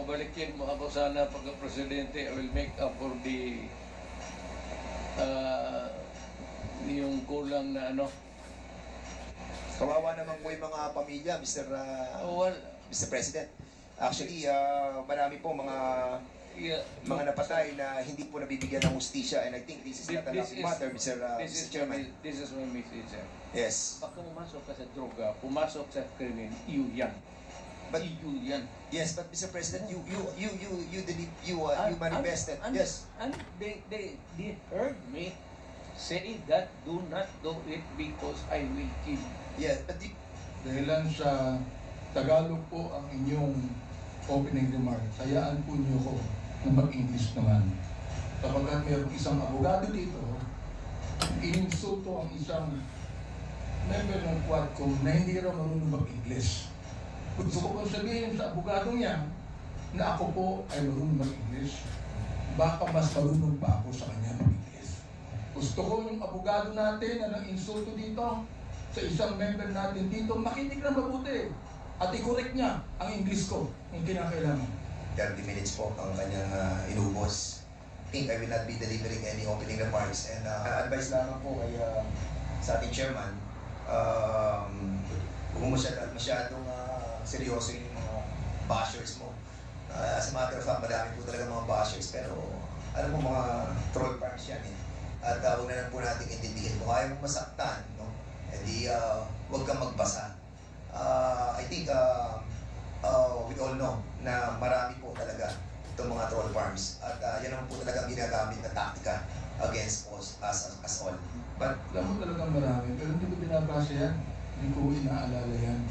pabalikin mo ako sana pagka-presidente, I will make up for the yung kulang na ano. Kawawa naman po yung mga pamilya, Mr. President. Actually, marami po mga napatay na hindi po nabibigyan ng hustisya, and I think this is not a laughing matter, Mr. Chairman. This is my message, sir. Yes. Baka pumasok ka sa droga, pumasok sa krimen, you yan. But you yan. Yes, but Mr. President, you manifested. Yes. And they heard me say that do not do it because I will kill. Yeah, but dahilan sa Tagalog po ang inyong opening remarks, hayaan po niyo ko na mag-English naman. Kapag mayroong isang abogado dito, ininsulto ang isang member ng Quadcom na hindi raw marunong mag-English. Gusto ko pong sabihin sa abogado niya na ako po ay marunong mag-English. Baka mas marunong pa ako sa kanya mag-English. Gusto ko yung abogado natin na nang-insulto dito sa isang member natin dito, makinig na mabuti at i-correct niya ang English ko, yung kinakailangan. 30 minutes po ang kanyang inubos. I think I will not be delivering any opening remarks, and advice lamang po kay sa ating chairman, huwag mo masyadong seryoso yung mga bashers mo. As a matter of fact, madami po talaga mga bashers, pero alam mo, mga troll farms yan eh. At huwag na lang po natin intindihin. Kung ayaw mo masaktan, no? Edi huwag kang magbasa. I think we all know na marami po talaga itong mga troll farms. At yan naman po talaga ginagamit na taktika against us as all. But alam mo talagang marami, pero hindi ko binabasa yan. Hindi ko inaalala yan.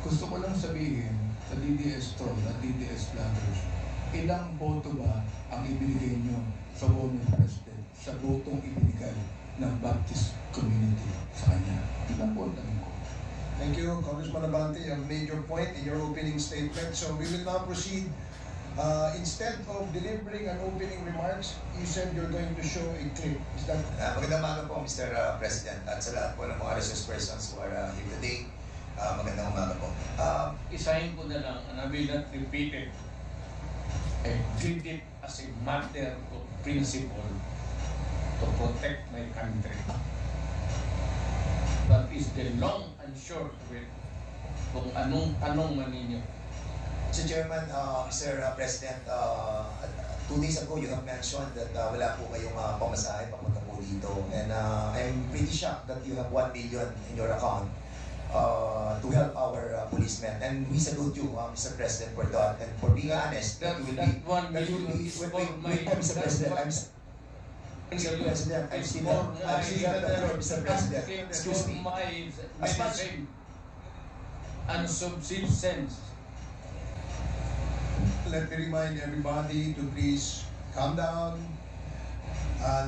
Gusto ko lang sabihin sa DDS Troll at DDS Vloggers, ilang boto ba ang ibinigay nyo sa Bonnie President sa botong ibinigay ng Baptist community sa kanya? Ilang po ang tanong ko. Thank you, Congressman Abante. You have made your point in your opening statement. So we will now proceed. Instead of delivering an opening remarks, you said you're going to show a clip. Is that? Magandang umaga po, Mr. President, at sa lahat po ng mga resource persons who are here today. Magandang umaga po. Isahin ko na lang, and I will not repeat it. I did it as a matter of principle to protect my country. That is the long and short of it. Kung anong tanong man ninyo. Mr. Chairman, Mr. President, 2 days ago you have mentioned that wala po kayong pamasahe papunta po dito. And I'm pretty shocked that you have 1 million in your account to help our policemen. And we salute you, Mr. President, for that. And for being honest, That 1 million is for my... Mr. President, Mr. President, I'm still Mr. President. Excuse me. My medicine and subsistence. Let me remind everybody to please calm down.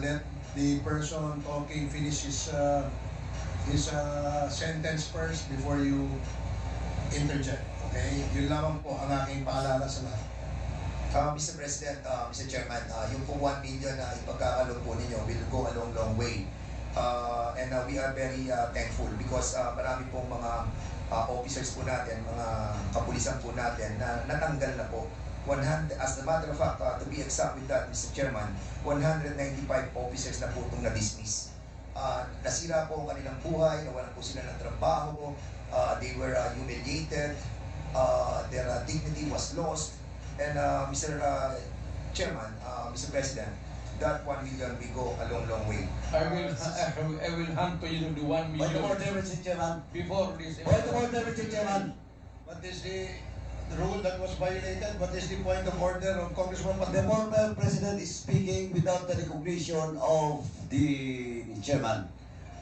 Let the person talking finish his sentence first before you interject. Okay? Yun lamang po ang aking paalala sa lahat. Mr. President, Mr. Chairman, yung pong 1 million na ipagkakalog po ninyo will go a long way. And we are very thankful because marami pong mga officers po natin, mga kapulisan po natin na natanggal na po. 100, as a matter of fact, to be exact with that, Mr. Chairman, 195 officers na po itong na-dismiss. Nasira po ang kanilang buhay, nawalan po sila ng trabaho, they were humiliated, their dignity was lost. And Mr. Chairman, Mr. President, that 1 million will go a long way. I will hand to you the 1 million. Point of order, Mr. Chairman. Before this. Point of order, Mr. Chairman. What is the rule that was violated? What is the point of order of Congressman The former president is speaking without the recognition of the chairman.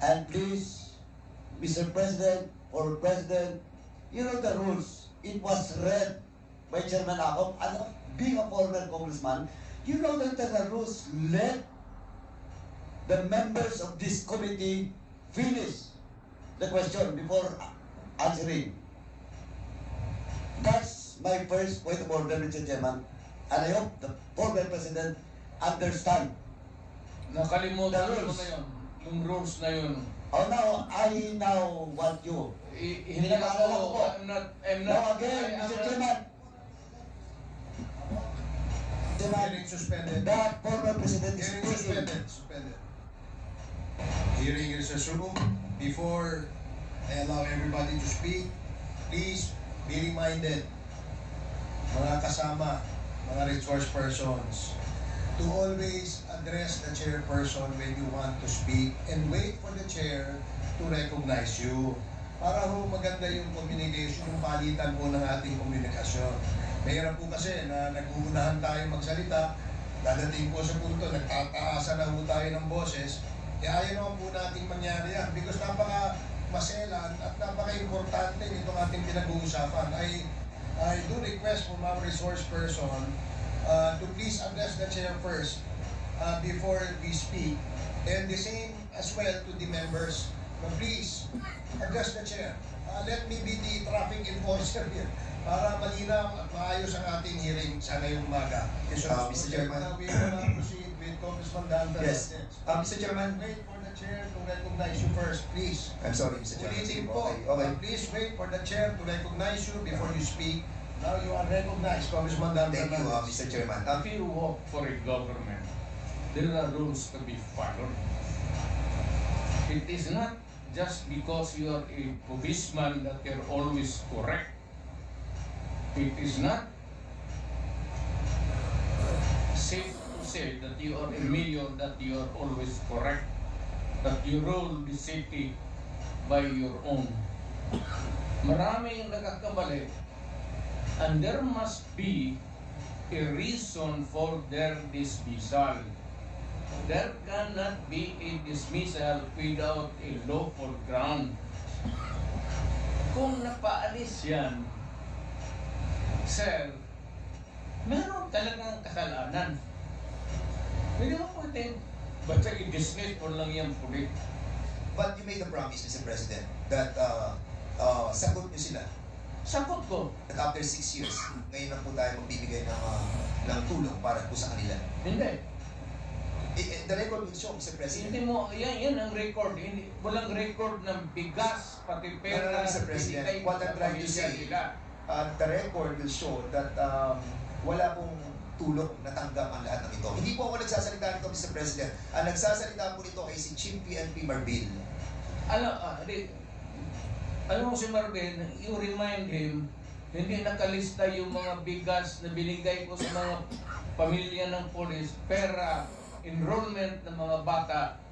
And please, Mr. President or President, you know the rules. It was read by Chairman Akop. And being a former congressman, you know that the rules let the members of this committee finish the question before answering. That's my first point of order, Mr. Chairman. And I hope the former president understand. Nakalimutan mo na yun. Yung rules na yun. Oh, now, I now want you. Hindi ako, I'm not, Now again, Mr. Chairman. Chairman, Hearing suspended. the former president is Hearing speaking. suspended. Hearing is resumed. Before I allow everybody to speak, please be reminded, mga kasama, mga resource persons, to always address the chairperson when you want to speak and wait for the chair to recognize you. Para ho maganda yung communication, yung palitan po ng ating komunikasyon. Mahirap po kasi na nag-uunahan tayo magsalita, dadating po sa punto, nagtataasan na po tayo ng boses, ayaw naman po natin mangyari yan because napaka-maselan at napaka-importante nitong ating pinag-uusapan. I do request from our resource person to please address the chair first before we speak, and the same as well to the members. Please address the chair. Let me be the traffic enforcer here para malinaw at maayos ang ating hearing sa ngayong umaga. Mr. Chairman. We will now proceed with Congressman Dan Yes. Fernandez. Mr. Chairman. Wait for the chair to recognize you first, please. I'm sorry, Mr. Chairman. Ulitin Sige po. po. Okay. Please wait for the chair to recognize you before you speak. Now you are recognized, Congressman Dan Thank you, Fernandez. Mr. Chairman. If you work for a government, there are rules to be followed. It is not just because you are a policeman that you're always correct. It is not safe to say that you are a mayor that you are always correct, that you rule the city by your own. Maraming nagkakamali, and there must be a reason for their dismissal. There cannot be a dismissal without a lawful ground. Kung napaalis yan, sir, meron talagang kasalanan. Hindi mo pwede, basta i-dismiss mo lang yung pulit. But you made a promise, Mr. President, that sagot niyo sila. Sagot ko, At after 6 years, ngayon na po tayo magbibigay ng tulong para po sa kanila. hindi. The record will show, Mr. President. Hindi mo, yan ang record. Hindi, walang record ng bigas, pati pera, Mr. President, binigay what sa I'm trying to pamilya say, nila. The record will show that wala pong tulong natanggap ang lahat ng ito. Hindi po ako nagsasalita nito, Mr. President. Ang nagsasalita po nito ay si Chief PNP Marbil. Alam mo si Marvin, you remind him, hindi nakalista yung mga bigas na binigay ko sa mga pamilya ng polis, pera, enrollment ng mga bata.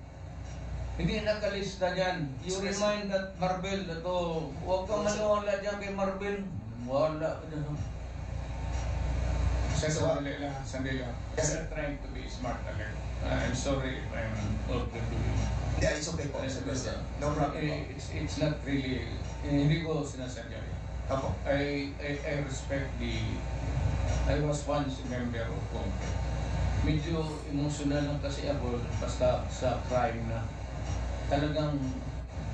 Hindi nakalista dyan. You remind that Marvin na to, huwag kang maniwala dyan kay Marvin. Wala ka dyan. Sandali lang. Yes, sir. I'm trying to be smart again. I'm sorry if I'm overdoing. Yeah, it's okay po, Mr. President. No problem po. It's not really, hindi ko sinasadya yun. Opo. I respect I was once a member of Congress. Medyo emotional lang kasi ako basta sa crime na talagang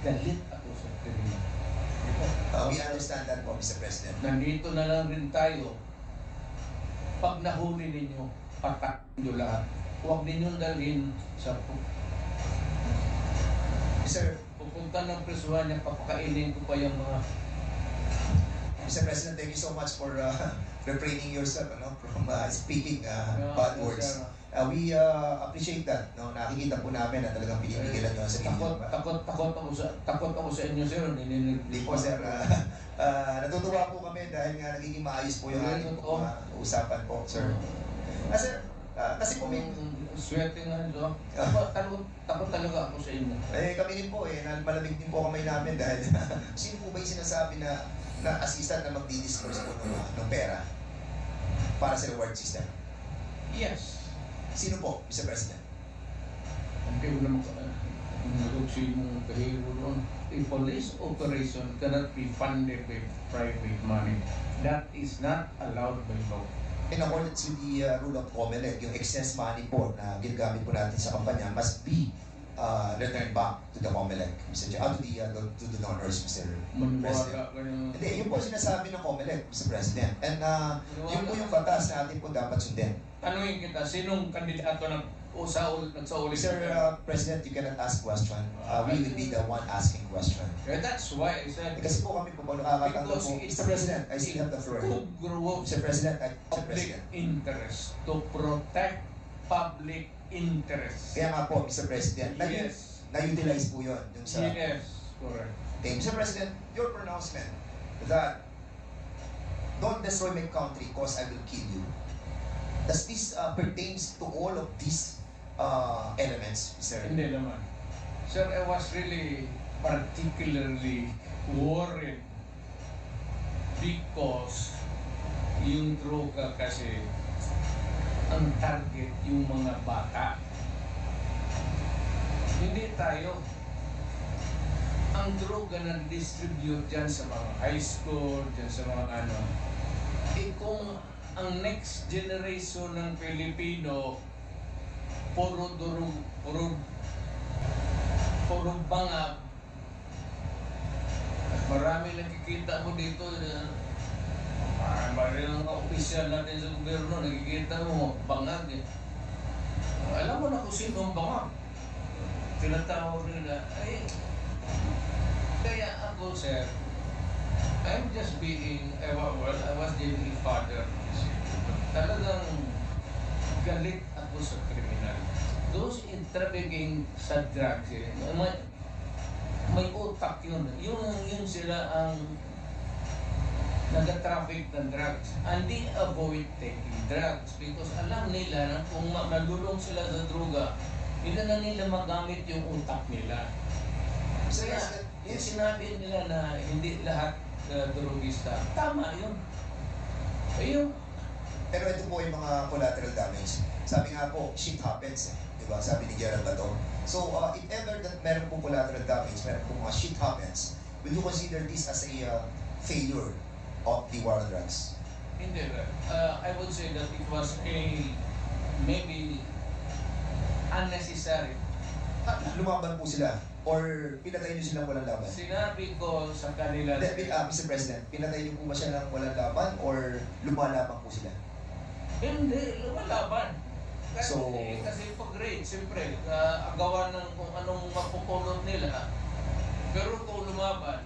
galit ako sa kriminal. We understand that po, Mr. President. Nandito na lang rin tayo. Pag nahuli ninyo, patakin nyo lahat. Huwag ninyong dalhin sa Sir, pupunta ng presuhan niya, papakainin ko pa yung mga Mr. President, thank you so much for refraining yourself from speaking bad words. We appreciate that. No? Nakikita po namin na talagang pinipigilan nyo sa inyo. Takot ako sa inyo, sir. Hindi po, sir. Natutuwa po kami dahil nga nagiging maayos po yung ating usapan po, sir. Sir, kasi po may... Swerte nga nito. Takot talaga ako sa inyo. Kami din po malamig din po kamay namin dahil sino po ba yung sinasabi na assistant na magdi-disperse po ng pera para sa reward system? Yes. Sino po, Mr. President? Hindi ko naman sinong kahiro doon. A police operation cannot be funded by private money. That is not allowed by law. In accordance with the rule of COMELEC, yung excess money po na ginagamit po natin sa kampanya must be returned back to the COMELEC, Mr. Chair, to the donors, Mr. President. Hindi, yun po sinasabi ng COMELEC, Mr. President. And yun po yung batas na atin po dapat sundin. Tanungin kita, sinong kandidato ng nagsauli Mr. President, you cannot ask question. We will be the one asking question. That's why I said, Kasi po kami po, nakakatanggap because po. it's Mr. President, I still have the floor. to grow Mr. President, Mr. public President. interest, to protect public interest. Kaya nga po, Mr. President, Yes. na-utilize po yun. Yung sa, Yes, correct. Okay, Mr. President, your pronouncement that don't destroy my country because I will kill you. Does this pertains to all of these elements, Mr. Hindi naman. Sir, I was really particularly worried because yung droga kasi ang target yung mga bata. Hindi tayo. Ang droga na distribute dyan sa mga high school, dyan sa mga ano, kung ang next generation ng Pilipino puro bangag. Marami nakikita mo dito marami ng mga opisyal natin sa gobyerno, nakikita mo bangag eh. Alam mo na kung sino ang bangag. Tinatawag nila, kaya ako, sir, I'm just being, I was being a father. Talagang galit ako sa kriminal. Those trafficking sa drugs, may utak yun. Yun sila ang nag-traffic ng drugs. And they avoid taking drugs because alam nila na kung malulong sila sa droga, hindi na nila magamit yung utak nila. So, Kaya, yung sinabi nila na hindi lahat drogista, tama yun. Ayun. Pero ito po yung mga collateral damage. Sabi nga po, shit happens. Diba? Sabi ni Gerald Bato. So, if ever that meron po collateral damage, meron po mga shit happens, will you consider this as a failure of the war on drugs? Hindi. I would say that it was maybe unnecessary. Lumaban po sila? Or pinatay niyo silang walang laban? Sinabi ko sa kanila, Mr. President, pinatay niyo po ba siya ng walang laban or lumalaban po sila? hindi, lumalaban. Kasi, So- kasi pag-grade, siyempre, agawan ng kung anong mapupulot nila. Pero kung lumaban,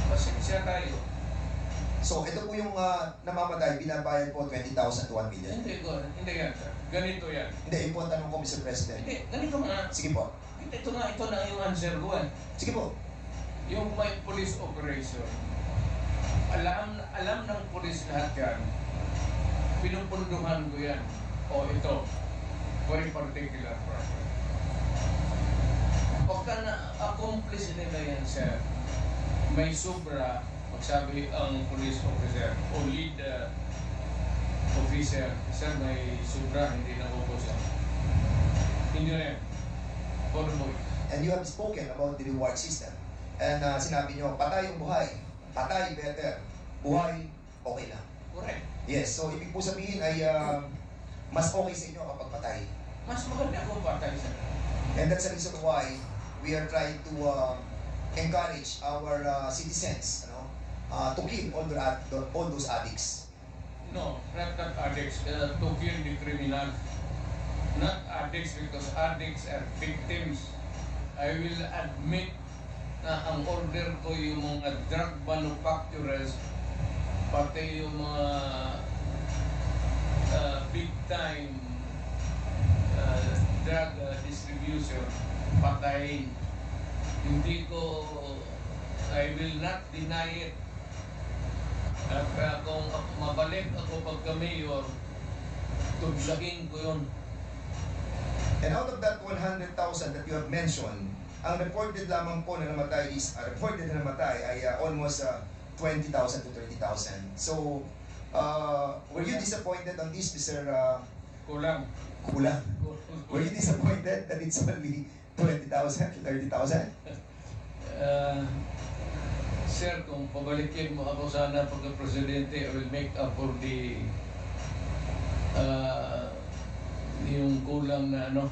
pasensya tayo. So, ito po yung namamatay, binabayad po 20,000 to 1 million. Hindi yan, sir. Ganito yan. Hindi, yung po ang tanong ko, Mr. President. Hindi, ganito nga. Sige po. Ito na yung answer ko eh. Sige po. Yung may police operation, alam ng police lahat yan, pinupunduhan ko yan. O ito, for a particular problem. Pagka na-accomplish nila yan, sir, may sobra, magsabi ang police officer o lead officer, sir, may sobra, hindi na ubos yan. Hindi na yan. And you have spoken about the reward system. And sinabi nyo, patay o buhay? Patay, better. Buhay, okay lang. Correct. Yes, so ibig po sabihin ay mas okay sa inyo kapag patay. Mas maganda kung patay, sir. And that's the reason why we are trying to encourage our citizens to kill all those addicts. No, not addicts. To kill the criminal. Not addicts because addicts are victims. I will admit na ang order ko yung mga drug manufacturers, pati yung mga big time drug distribution, patayin. Hindi ko, I will not deny it. At kung mabalik ako pagka-mayor, tublagin ko yun. And out of that 100,000 that you have mentioned, ang reported lamang po na namatay is, reported na namatay ay almost 20,000 to 30,000. So, were you disappointed on this, Mr. Kulang. Kulang? Were you disappointed that it's only 20,000 to 30,000? Sir, kung pabalikin mo ako sana pagka-presidente, I will make up for the yung kulang na ano.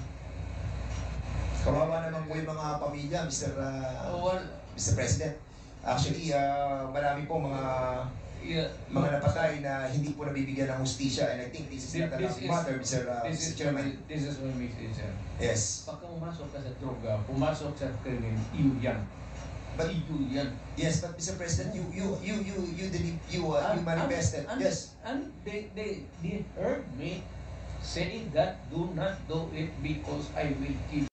Kawawa naman po yung mga pamilya, Mr. Well, Mr. President. Actually, marami po mga mga napatay na hindi po nabibigyan ng hustisya, and I think this is not a matter, Mr. Chairman. This is my message, sir. Yes. Pagka pumasok ka sa droga, pumasok sa krimen, iyo yan. But iyo yan. yes, but Mr. President, you manifested. Yes. And they heard me say that do not do it because I will kill